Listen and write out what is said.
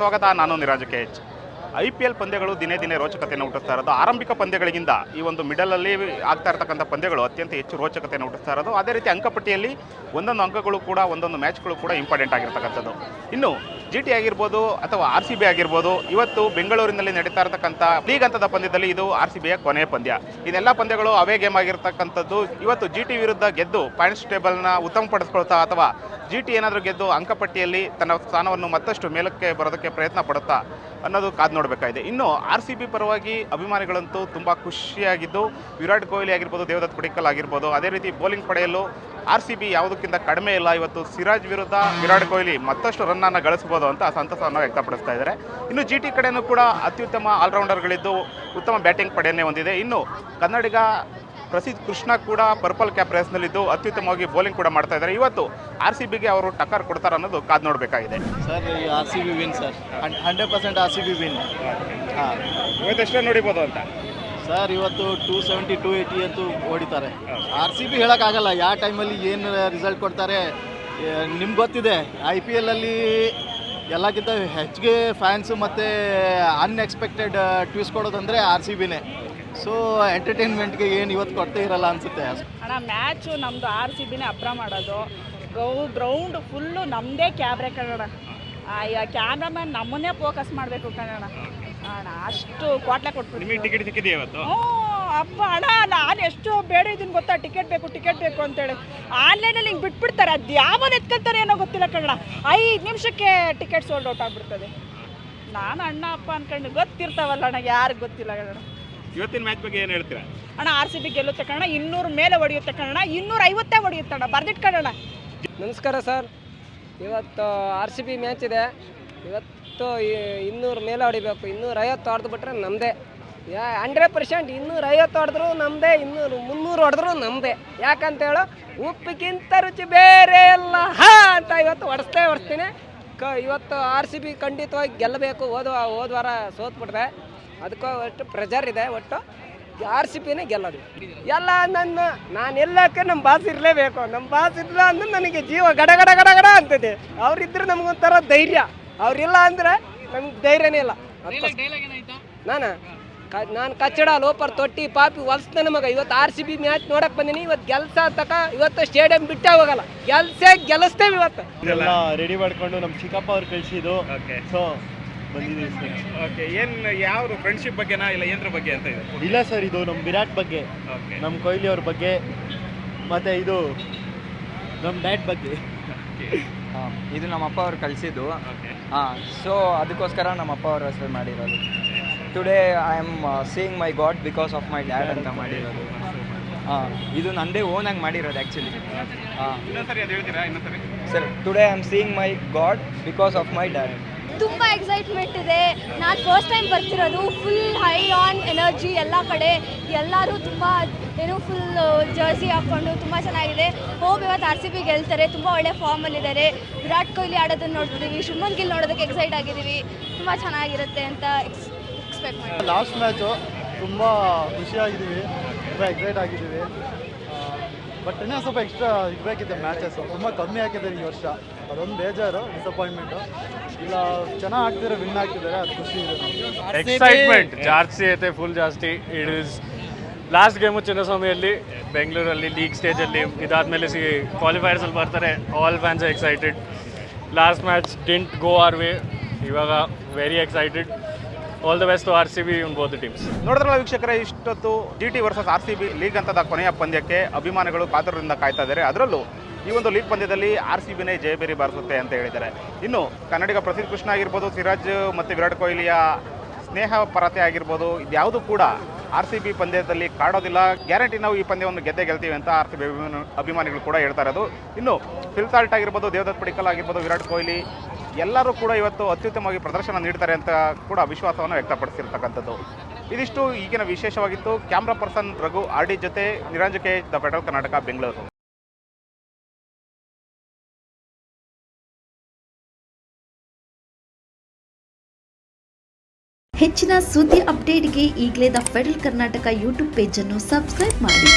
ಸ್ವಾಗತ. ನಾನು ನಿರಾಜ್ KH. IPL ಪಂದ್ಯಗಳು ದಿನೇ ದಿನೇ ರೋಚಕತೆಯನ್ನು ಹುಟ್ಟಿಸ್ತಾ ಇರೋದು. ಆರಂಭಿಕ ಪಂದ್ಯಗಳಿಗಿಂತ ಈ ಒಂದು ಮಿಡಲಲ್ಲಿ ಆಗ್ತಾ ಇರತಕ್ಕಂಥ ಪಂದ್ಯಗಳು ಅತ್ಯಂತ ಹೆಚ್ಚು ರೋಚಕತೆಯನ್ನು ಹುಟ್ಟಿಸ್ತಾ ಇರೋದು. ಅದೇ ರೀತಿ ಅಂಕಪಟ್ಟಿಯಲ್ಲಿ ಒಂದೊಂದು ಅಂಕಗಳು ಕೂಡ ಒಂದೊಂದು ಮ್ಯಾಚ್ಗಳು ಕೂಡ ಇಂಪಾರ್ಟೆಂಟ್ ಆಗಿರ್ತಕ್ಕಂಥದ್ದು. ಇನ್ನು GT ಆಗಿರ್ಬೋದು ಅಥವಾ RCB ಆಗಿರ್ಬೋದು, ಇವತ್ತು ಬೆಂಗಳೂರಿನಲ್ಲಿ ನಡೀತಾ ಇರತಕ್ಕಂಥ ಲೀಗ್ ಹಂತದ ಪಂದ್ಯದಲ್ಲಿ ಇದು RCBಯ ಕೊನೆಯ ಪಂದ್ಯ. ಇದೆಲ್ಲ ಪಂದ್ಯಗಳು ಅವೇ ಗೇಮ್ ಆಗಿರ್ತಕ್ಕಂಥದ್ದು. ಇವತ್ತು GT ವಿರುದ್ಧ ಗೆದ್ದು ಪಾಯಿಂಟ್ಸ್ ಟೇಬಲ್ನ ಉತ್ತಮಪಡಿಸ್ಕೊಳ್ತಾ ಅಥವಾ GT ಏನಾದರೂ ಗೆದ್ದು ಅಂಕಪಟ್ಟಿಯಲ್ಲಿ ತನ್ನ ಸ್ಥಾನವನ್ನು ಮತ್ತಷ್ಟು ಮೇಲಕ್ಕೆ ಬರೋದಕ್ಕೆ ಪ್ರಯತ್ನ ಪಡುತ್ತಾ ಅನ್ನೋದು ಕಾದು ನೋಡಬೇಕಾಗಿದೆ. ಇನ್ನು RCB ಪರವಾಗಿ ಅಭಿಮಾನಿಗಳಂತೂ ತುಂಬ ಖುಷಿಯಾಗಿದ್ದು, ವಿರಾಟ್ ಕೊಹ್ಲಿ ಆಗಿರ್ಬೋದು, ದೇವದತ್ ಪಡಿಕ್ಕಲ್ ಆಗಿರ್ಬೋದು, ಅದೇ ರೀತಿ ಬೌಲಿಂಗ್ ಪಡೆಯಲು RCB ಯಾವುದಕ್ಕಿಂತ ಕಡಿಮೆ ಇಲ್ಲ. ಇವತ್ತು ಸಿರಾಜ್ ವಿರುದ್ಧ ವಿರಾಟ್ ಕೊಹ್ಲಿ ಮತ್ತಷ್ಟು ರನ್ನನ್ನು ಗಳಿಸ್ಬೋದು ಅಂತ ಸಂತಸವನ್ನು ವ್ಯಕ್ತಪಡಿಸ್ತಾ ಇದ್ದಾರೆ. ಇನ್ನು GT ಕಡೆಯೂ ಕೂಡ ಅತ್ಯುತ್ತಮ ಆಲ್ರೌಂಡರ್ಗಳಿದ್ದು ಉತ್ತಮ ಬ್ಯಾಟಿಂಗ್ ಪಡೆಯನ್ನೇ ಹೊಂದಿದೆ. ಇನ್ನು ಕನ್ನಡಿಗ ಪ್ರಸಿದ್ಧ ಕೃಷ್ಣ ಕೂಡ ಪರ್ಪಲ್ ಕ್ಯಾಪ್ ರೇಸ್ನಲ್ಲಿದ್ದು ಅತ್ಯುತ್ತಮವಾಗಿ ಬೌಲಿಂಗ್ ಕೂಡ ಮಾಡ್ತಾ ಇದ್ದಾರೆ. ಇವತ್ತು RCBಗೆ ಅವರು ಟಕ್ಕರ್ ಕೊಡ್ತಾರೆ ಅನ್ನೋದು ಕಾದು ನೋಡಬೇಕಾಗಿದೆ. Sir RCB win sir, 100% RCB win. ಹಾಂ, ಇವತ್ತು ಎಷ್ಟೇ ನೋಡಿಬೋದು ಅಂತ ಸರ್. ಇವತ್ತು 270 280 ಅಂತೂ ಹೊಡಿತಾರೆ. RCB ಹೇಳೋಕ್ಕಾಗಲ್ಲ ಯಾವ ಟೈಮಲ್ಲಿ ಏನು ರಿಸಲ್ಟ್ ಕೊಡ್ತಾರೆ. ನಿಮ್ಗೆ ಗೊತ್ತಿದೆ, IPL ಅಲ್ಲಿ ಎಲ್ಲಕ್ಕಿಂತ ಹೆಚ್ಚಿಗೆ ಫ್ಯಾನ್ಸು ಮತ್ತು ಅನ್ಎಕ್ಸ್ಪೆಕ್ಟೆಡ್ ಟ್ವಿಸ್ಟ್ ಕೊಡೋದಂದರೆ RCBನೇ. ಸೊ ಎಂಟರ್ಟೈನ್ಮೆಂಟ್ಗೆ ಏನು ಇವತ್ತು ಕೊಡ್ತೇ ಇರಲ್ಲ ಅನಿಸುತ್ತೆ ಅಣ್ಣ. ಮ್ಯಾಚು ನಮ್ಮದು RCBನೇ ಅಪ್ರ ಮಾಡೋದು. ಗ್ರೌಂಡ್ ಫುಲ್ಲು ನಮ್ಮದೇ ಕ್ಯಾಮ್ರೆ ಕಣೋಣ. ಕ್ಯಾಮ್ರಾಮನ್ ನಮ್ಮನ್ನೇ ಫೋಕಸ್ ಮಾಡಬೇಕು ಕಣೋಣ ಅಣ್ಣ. ಅಷ್ಟು ಕ್ವಾಟ್ಲೆ ಕೊಟ್ಬಿಟ್ಟು ನಿಮಗೆ ಟಿಕೆಟ್ ಸಿಕ್ಕಿದೆಯಾ ಇವತ್ತು? ಅಪ್ಪ ಅಣ್ಣ, ನಾನು ಎಷ್ಟು ಬೇಡ ಇದನ್ನು ಗೊತ್ತಾ, ಟಿಕೆಟ್ ಬೇಕು ಅಂತೇಳಿ ಆನ್ಲೈನಲ್ಲಿ ಹಿಂಗೆ ಬಿಟ್ಬಿಡ್ತಾರೆ. ಅದು ಯಾವಾಗ ಎತ್ಕೊಳ್ತಾರೆ ಏನೋ ಗೊತ್ತಿಲ್ಲ ಕಣಣ. 5 ನಿಮಿಷಕ್ಕೆ ಟಿಕೆಟ್ ಸೋಲ್ಡ್ ಔಟ್ ಆಗಿಬಿಡ್ತದೆ. ನಾನು ಅಣ್ಣ ಅಪ್ಪ ಅನ್ಕೊಂಡು ಗೊತ್ತಿರ್ತಾವಲ್ಲ ಅಣ್ಣ, ಯಾರಿಗೆ ಗೊತ್ತಿಲ್ಲ ಕಣಣ. ಇವತ್ತಿನ ಮ್ಯಾಚ್ ಬಗ್ಗೆ ಏನು ಹೇಳ್ತೀರಾ ಅಣ್ಣ? RCB ಗೆಲ್ಲುತ್ತೆ ಕಣ, 200 ಮೇಲೆ ಹೊಡೆಯುತ್ತೆ ಕಣ, 250 ಹೊಡೆಯುತ್ತೆ ಅಣ್ಣ, ಬರ್ದಿಟ್ಕೊಳ್ಳೋಣ. ನಮಸ್ಕಾರ ಸರ್. ಇವತ್ತು RCB ಮ್ಯಾಚ್ ಇದೆ. ಇವತ್ತು 200 ಮೇಲೆ ಹೊಡಿಬೇಕು. 250 ಹೊಡೆದು ಬಿಟ್ರೆ ನಮ್ಮದೇ. 100% 250 ಹೊಡೆದ್ರು ನಮ್ಮದೇ, 200 300 ಹೊಡೆದ್ರು ನಮ್ಮದೇ. ಯಾಕಂತೇಳು, ಉಪ್ಪಿಗಿಂತ ರುಚಿ ಬೇರೆ ಎಲ್ಲ ಅಂತ ಇವತ್ತು ಹೊಡಿಸ್ತೀನಿ. ಇವತ್ತು RCB ಖಂಡಿತವಾಗಿ ಗೆಲ್ಲಬೇಕು. ಹೋದ ವಾರ ಸೋತ್ಬಿಟ್ರೆ ಅದಕ್ಕೂ ಒಟ್ಟು ಪ್ರೆಜರ್ ಇದೆ. ಒಟ್ಟು RCBನೇ ಗೆಲ್ಲೋದು. ಎಲ್ಲ ನಾನು ಎಲ್ಲಕ್ಕೆ ನಮ್ಮ ಬಾಸ್ ಇರಲೇಬೇಕು. ನಮ್ಮ ಬಾಸ್ ಇಲ್ಲ ಅಂದ್ರೆ ನನಗೆ ಜೀವ ಗಡ ಅಂತಿದೆ. ಅವರಿದ್ರೆ ನಮಗೊಂಥರ ಧೈರ್ಯ. ಅವರಿಲ್ಲ ಅಂದರೆ ನಮ್ಗೆ ಧೈರ್ಯನೇ ಇಲ್ಲ. ನಾನು ಕಚ್ಚಡ ಲೋಪರ್ ತೊಟ್ಟಿ ಪಾಪಿ ಹೊಲ್ಸ್ತಾನೆ ಮಗ. ಇವತ್ತು RCB ಮ್ಯಾಚ್ ನೋಡಕ್ಕೆ ಬಂದೀನಿ. ಇವತ್ತು ಗೆಲ್ಸ ತಕ ಇವತ್ತು ಸ್ಟೇಡಿಯಂ ಬಿಟ್ಟೇ ಹೋಗಲ್ಲ. ಗೆಲ್ಲಿಸ್ತೇವೆ ಇವತ್ತು. ಎಲ್ಲ ರೆಡಿ ಮಾಡ್ಕೊಂಡು ನಮ್ಮ ಚಿಕ್ಕಪ್ಪ ಅವ್ರು ಕಳಿಸಿದ್ದು. ಸೊ ಬಂದಿದ್ದೀವಿ. ಓಕೆ, ಏನು ಯಾವುದು ಫ್ರೆಂಡ್ಶಿಪ್ ಬಗ್ಗೆನಾ ಇಲ್ಲ ಏನರ ಬಗ್ಗೆ ಅಂತ ಇದೆ? ಇಲ್ಲ ಸರ್, ಇದು ನಮ್ಮ ವಿರಾಟ್ ಬಗ್ಗೆ, ನಮ್ಮ ಕೊಹ್ಲಿ ಅವ್ರ ಬಗ್ಗೆ, ಮತ್ತು ಇದು ನಮ್ಮ ಡ್ಯಾಡ್ ಬಗ್ಗೆ. ಇದು ನಮ್ಮ ಅಪ್ಪ ಅವ್ರು ಕಳಿಸಿದ್ದು. ಸೊ ಅದಕ್ಕೋಸ್ಕರ ನಮ್ಮ ಅಪ್ಪ ಅವ್ರ ಹೆಸರು ಮಾಡಿರೋದು. Today I am seeing my god because of my dad ಅಂತ ಮಾಡಿರೋದು. ಇದು ನನ್ನದೇ ಓನಾಗಿ ಮಾಡಿರೋದು actually. Sir, today I am seeing my god because of my dad. ತುಂಬ ಎಕ್ಸೈಟ್ಮೆಂಟ್ ಇದೆ. ನಾನು ಫಸ್ಟ್ ಟೈಮ್ ಬರ್ತಿರೋದು. ಫುಲ್ ಹೈ ಆನ್ ಎನರ್ಜಿ ಎಲ್ಲ ಕಡೆ. ಎಲ್ಲರೂ ತುಂಬ ಫುಲ್ ಜರ್ಸಿ ಹಾಕ್ಕೊಂಡು ತುಂಬ ಚೆನ್ನಾಗಿದೆ. ಇವತ್ತು RCB ಗೆಲ್ತಾರೆ. ತುಂಬ ಒಳ್ಳೆ ಫಾರ್ಮಲ್ಲಿದ್ದಾರೆ. ವಿರಾಟ್ ಕೊಹ್ಲಿ ಆಡೋದನ್ನು ನೋಡ್ತಿದ್ದೀವಿ. ಶುಭ್ಮನ್ ಗಿಲ್ ನೋಡೋದಕ್ಕೆ ಎಕ್ಸೈಟ್ ಆಗಿದ್ದೀವಿ. ತುಂಬ ಚೆನ್ನಾಗಿರುತ್ತೆ ಅಂತ ಎಕ್ಸ್ಪೆಕ್ಟ್ ಮಾಡಿ. ಲಾಸ್ಟ್ ಮ್ಯಾಚು ತುಂಬ ಖುಷಿಯಾಗಿದ್ದೀವಿ, ತುಂಬ ಎಕ್ಸೈಟ್ ಆಗಿದ್ದೀವಿ. ಬಟ್ ಇನ್ನೂ ಸ್ವಲ್ಪ ಎಕ್ಸ್ಟ್ರಾ ಇರಬೇಕಿದೆ. ಮ್ಯಾಚಸ್ ತುಂಬ ಕಮ್ಮಿ ಹಾಕಿದ್ದಾರೆ ಈ ವರ್ಷ. ಅದೊಂದು ಬೇಜಾರು, ಡಿಸಪಾಯಿಂಟ್ಮೆಂಟು. ಇಲ್ಲ, ಚೆನ್ನಾಗಿ ಆಗ್ತಿದ್ದಾರೆ, ವಿನ್ ಆಗ್ತಿದ್ದಾರೆ, ಅದು ಖುಷಿ ಇದೆ. ಎಕ್ಸೈಟ್ಮೆಂಟ್ ಜಾಸ್ತಿ ಐತೆ, ಫುಲ್ ಜಾಸ್ತಿ. ಇಟ್ ಈಸ್ ಲಾಸ್ಟ್ ಗೇಮು ಚಿನ್ನಸ್ವಾಮಿಯಲ್ಲಿ ಬೆಂಗಳೂರಲ್ಲಿ ಲೀಗ್ ಸ್ಟೇಜಲ್ಲಿ. ಇದಾದಮೇಲೆ ಕ್ವಾಲಿಫೈಯರ್ಸಲ್ಲಿ ಬರ್ತಾರೆ. All fans excited. Last match didn't go our way. ಇವಾಗ very excited. All the best to RCB in both teams. ನೋಡಿದ್ರಲ್ಲ ವೀಕ್ಷಕರೇ, ಇಷ್ಟೊತ್ತು GT ವರ್ಸಸ್ RCB ಲೀಗ್ ಹಂತದ ಕೊನೆಯ ಪಂದ್ಯಕ್ಕೆ ಅಭಿಮಾನಿಗಳು ಕಾತರದಿಂದ ಕಾಯ್ತಾ ಇದ್ದಾರೆ. ಅದರಲ್ಲೂ ಈ ಒಂದು ಲೀಗ್ ಪಂದ್ಯದಲ್ಲಿ RCBನೇ ಜಯಬೇರಿ ಬಾರಿಸುತ್ತೆ ಅಂತ ಹೇಳಿದ್ದಾರೆ. ಇನ್ನು ಕನ್ನಡಿಗ ಪ್ರಸಿದ್ಧ ಕೃಷ್ಣ ಆಗಿರ್ಬೋದು, ಸಿರಾಜ್ ಮತ್ತು ವಿರಾಟ್ ಕೊಹ್ಲಿಯ ಸ್ನೇಹ ಪರತೆ ಆಗಿರ್ಬೋದು, ಇದ್ಯಾವುದು ಕೂಡ RCB ಪಂದ್ಯದಲ್ಲಿ ಕಾಡೋದಿಲ್ಲ. ಗ್ಯಾರಂಟಿ ನಾವು ಈ ಪಂದ್ಯವನ್ನು ಗೆಲ್ತೀವಿ ಅಂತ RCB ಅಭಿಮಾನಿಗಳು ಕೂಡ ಹೇಳ್ತಾ ಇರೋದು. ಇನ್ನು ಫಿಲ್ ಸಾಲ್ಟ್ ಆಗಿರ್ಬೋದು, ದೇವದತ್ ಪಡಿಕ್ಕಲ್ ಆಗಿರ್ಬೋದು, ವಿರಾಟ್ ಕೊಹ್ಲಿ ಎಲ್ಲರೂ ಕೂಡ ಇವತ್ತು ಅತ್ಯುತ್ತಮವಾಗಿ ಪ್ರದರ್ಶನ ನೀಡ್ತಾರೆ ಅಂತ ಕೂಡ ವಿಶ್ವಾಸವನ್ನು ವ್ಯಕ್ತಪಡಿಸಿರ್ತಕ್ಕಂಥದ್ದು. ಇದಿಷ್ಟು ಈಗಿನ ವಿಶೇಷವಾಗಿತ್ತು. ಕ್ಯಾಮ್ರಾ ಪರ್ಸನ್ ರಘು RD ಜೊತೆ ನಿರಾಜ್ KH, the federal Karnataka, Bengaluru. ಹೆಚ್ಚಿನ ಸುದ್ದಿ ಅಪ್ಡೇಟ್ಗೆ ಈಗಲೇ the federal Karnataka YouTube page ಅನ್ನು ಸಬ್ಸ್ಕ್ರೈಬ್ ಮಾಡಿ.